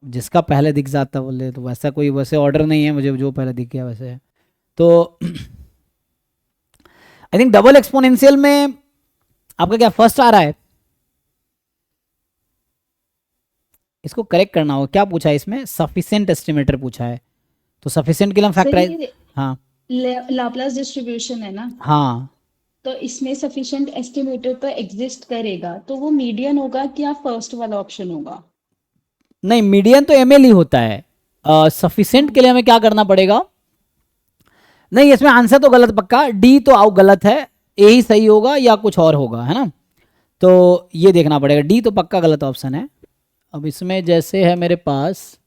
जिसका पहले दिख जाता बोले तो वैसा कोई वैसे ऑर्डर नहीं है, मुझे जो पहले दिख गया वैसे है। तो आई थिंक डबल एक्सपोनेंशियल में आपका क्या फर्स्ट आ रहा है? इसको करेक्ट करना होगा। क्या पूछा है इसमें? सफिशिएंट एस्टिमेटर पूछा है। तो सफिशिएंट के लिए हम सर फैक्टराइज। ये हाँ। लाप्लास डिस्ट्रीब्यूशन है ना, हाँ। तो इसमें सफिशिएंट एस्टिमेटर तो एग्जिस्ट करेगा, तो वो मीडियन होगा क्या फर्स्ट वाला ऑप्शन होगा? नहीं, मीडियन तो एमएल ही होता है। सफिशिएंट हाँ। के लिए हमें क्या करना पड़ेगा? नहीं, इसमें आंसर तो गलत पक्का, डी तो आओ गलत है। ए ही सही होगा या कुछ और होगा, है ना? तो ये देखना पड़ेगा, डी तो पक्का गलत ऑप्शन है। अब इसमें जैसे है मेरे पास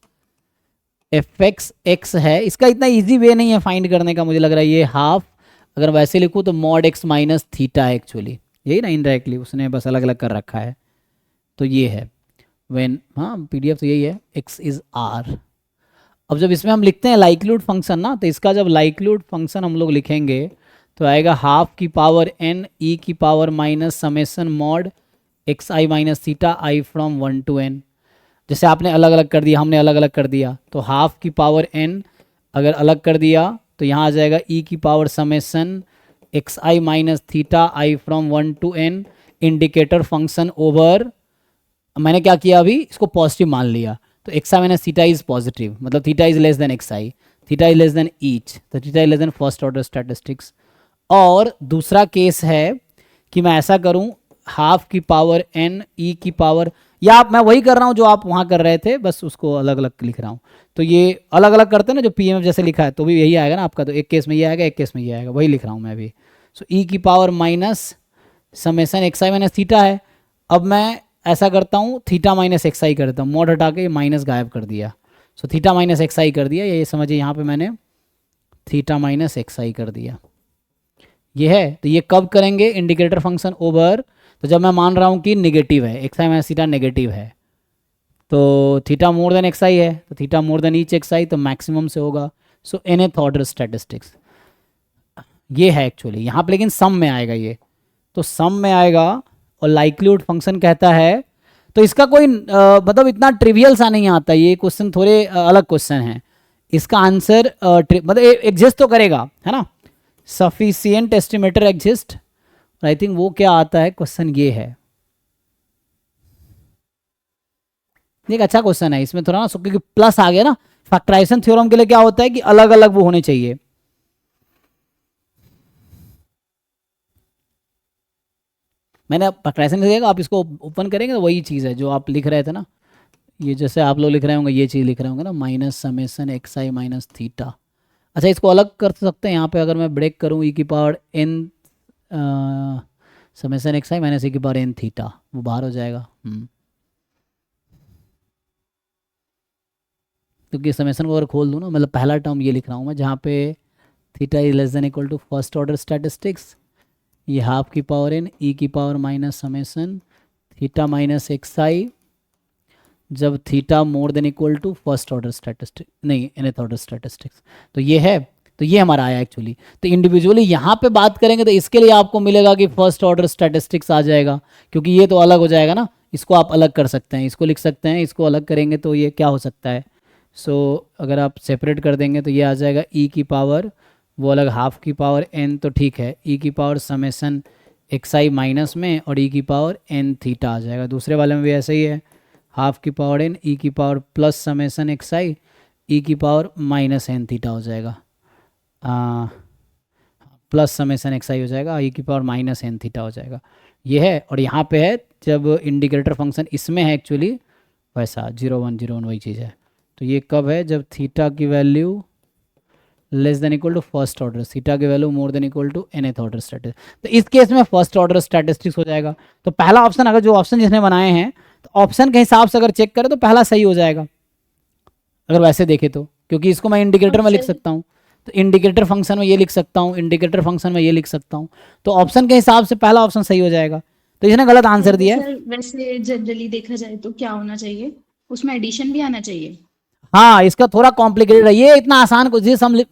एफ एक्स एक्स है, इसका इतना इजी वे नहीं है फाइंड करने का, मुझे लग रहा है ये हाफ, अगर वैसे लिखूँ तो मॉड एक्स माइनस थीटा है एक्चुअली, यही ना, इनडायरेक्टली उसने बस अलग अलग कर रखा है। तो ये है व्हेन, हाँ पीडीएफ तो यही है, एक्स इज आर। अब जब इसमें हम लिखते हैं लाइक्लीहुड फंक्शन ना, तो इसका जब लाइक्लीहुड फंक्शन हम लोग लिखेंगे तो आएगा हाफ की पावर एन ई की power minus summation mod x i minus theta i from 1 to n। जैसे आपने अलग अलग कर दिया, हमने अलग अलग कर दिया, तो हाफ की पावर एन अगर अलग कर दिया तो यहाँ आ जाएगा ई की power summation x i minus theta i from 1 to n indicator function over. मैंने क्या किया अभी, इसको पॉजिटिव मान लिया, तो x i minus theta is positive, मतलब theta is less than x i, theta is less than each, तो theta is less than first order statistics. और दूसरा केस है कि मैं ऐसा करूं, हाफ की पावर एन ई की पावर, या मैं वही कर रहा हूं जो आप वहां कर रहे थे, बस उसको अलग अलग लिख रहा हूं। तो ये अलग अलग करते हैं ना, जो पीएमएफ जैसे लिखा है तो भी यही आएगा ना आपका, तो एक केस में ये आएगा, एक केस में ये आएगा, वही लिख रहा हूं मैं भी। सो ई की power minus summation x i minus theta है। अब मैं ऐसा करता हूँ, थीटा माइनस एक्स आई करता हूँ, मोड हटा के माइनस गायब कर दिया, सो थीटा माइनस एक्स आई कर दिया, ये समझिए यहाँ पे मैंने थीटा माइनस एक्स आई कर दिया। ये है, तो ये कब करेंगे, इंडिकेटर फंक्शन ओवर, तो जब मैं मान रहा हूँ कि नेगेटिव है, x i minus theta negative है, तो theta more than x i है, तो theta more than each x i, तो मैक्सिमम से होगा। सो nth ऑर्डर स्टैटिस्टिक्स ये है एक्चुअली यहाँ पे, लेकिन सम में आएगा ये, तो सम में आएगा। और लाइक्लीहुड फंक्शन कहता है, तो इसका कोई मतलब इतना ट्रिवियल सा नहीं आता, ये क्वेश्चन थोड़े अलग क्वेश्चन है। इसका आंसर मतलब एग्जिस्ट तो करेगा, है ना, sufficient estimator exist. I think वो क्या आता है क्वेश्चन, ये है एक अच्छा क्वेश्चन है, इसमें थोड़ा ना क्योंकि प्लस आ गया ना, फैक्टराइजेशन थ्योरम के लिए क्या होता है कि अलग अलग वो होने चाहिए। मैंने फैक्टराइजेशन दिया, आप इसको ओपन करेंगे तो वही चीज़ है जो आप लिख रहे थे ना, ये जैसे आप लोग लिख रहे होंगे, ये चीज़ लिख रहे होंगे ना, minus summation x i minus theta. अच्छा, इसको अलग कर सकते हैं यहाँ पे, अगर मैं ब्रेक करूँ ई की power N summation x i minus ई की पावर एन थीटा, वो बाहर हो जाएगा। क्योंकि समेसन को अगर खोल दूँ ना, मतलब पहला टर्म ये लिख रहा हूँ मैं, जहाँ पे theta is less than equal to first order statistics, ये हाफ की पावर एन ई की power minus summation theta minus x i, जब theta more than equal to first order statistic, नहीं nth ऑर्डर स्टैटिस्टिक्स। तो ये है, तो ये हमारा आया एक्चुअली। तो इंडिविजुअली यहाँ पे बात करेंगे तो इसके लिए आपको मिलेगा कि फर्स्ट ऑर्डर स्टैटिस्टिक्स आ जाएगा, क्योंकि ये तो अलग हो जाएगा ना, इसको आप अलग कर सकते हैं, इसको लिख सकते हैं, इसको अलग करेंगे तो ये क्या हो सकता है। सो अगर आप सेपरेट कर देंगे तो ये आ जाएगा ई की पावर, वो अलग हाफ की पावर एन, तो ठीक है, ई की power summation x i minus में, और ई की पावर एन थीटा आ जाएगा। दूसरे वाले में भी ऐसा ही है, हाफ की पावर एन ई की पावर प्लस समेसन एक्स आई ई की पावर माइनस एन थीटा हो जाएगा, प्लस समेसन एक्स आई हो जाएगा, ई की पावर माइनस एन थीटा हो जाएगा। ये है, और यहाँ पे है जब इंडिकेटर फंक्शन इसमें है एक्चुअली वैसा 0 1 0 1 वही चीज़ है। तो ये कब है, जब थीटा की value less than equal to first order, theta की value more than equal to nth order statistics, तो इस केस में फर्स्ट ऑर्डर स्टैटिस्टिक्स हो जाएगा। तो पहला ऑप्शन, अगर जो ऑप्शन जिसने बनाए हैं, तो ऑप्शन के हिसाब से अगर चेक करें तो पहला सही हो जाएगा, अगर वैसे देखे तो, क्योंकि इसको मैं इंडिकेटर अब में लिख सर, सकता हूँ, तो इंडिकेटर फंक्शन में ये लिख सकता हूँ, इंडिकेटर फंक्शन में ये लिख सकता हूँ, तो ऑप्शन के हिसाब से पहला ऑप्शन सही हो जाएगा। तो इसने गलत आंसर अब दिया है। सर वैसे जनरली देखा जाए तो क्या होना चाहिए, उसमें एडिशन भी आना चाहिए? हाँ, इसका थोड़ा कॉम्प्लिकेटेड है, ये इतना आसान को जिस हम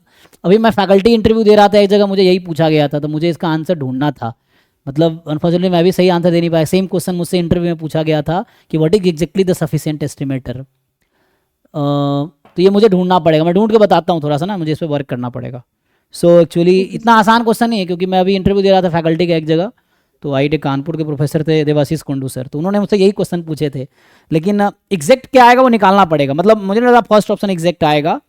अभी मैं फैकल्टी इंटरव्यू दे रहा था, एक जगह मुझे यही पूछा गया था, तो मुझे इसका आंसर ढूंढना था, मतलब अनफॉर्चुनेटली मैं भी सही आंसर दे नहीं पाया। सेम क्वेश्चन मुझसे इंटरव्यू में पूछा गया था कि what is exactly the sufficient estimator. तो ये मुझे ढूंढना पड़ेगा, मैं ढूंढ के बताता हूँ थोड़ा सा ना, मुझे इस पर वर्क करना पड़ेगा। सो एक्चुअली इतना आसान क्वेश्चन नहीं है, क्योंकि मैं अभी इंटरव्यू दे रहा था फैकल्टी का एक जगह, तो आईआईटी कानपुर के प्रोफेसर थे देवाशीष कुंडू सर, तो उन्होंने मुझसे यही क्वेश्चन पूछे थे, लेकिन एग्जैक्ट क्या आएगा वो निकालना पड़ेगा। मतलब मुझे नहीं लगा फर्स्ट ऑप्शन एग्जैक्ट आएगा,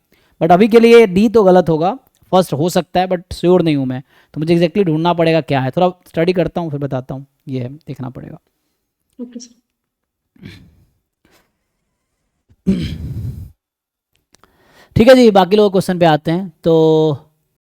बट अभी के लिए डी तो गलत होगा, फर्स्ट हो सकता है बट श्योर नहीं हूँ मैं, तो मुझे एग्जैक्टली ढूंढना पड़ेगा क्या है, थोड़ा स्टडी करता हूँ फिर बताता हूँ, ये है देखना पड़ेगा। Okay sir. ठीक है जी, बाकी लोग क्वेश्चन पे आते हैं। तो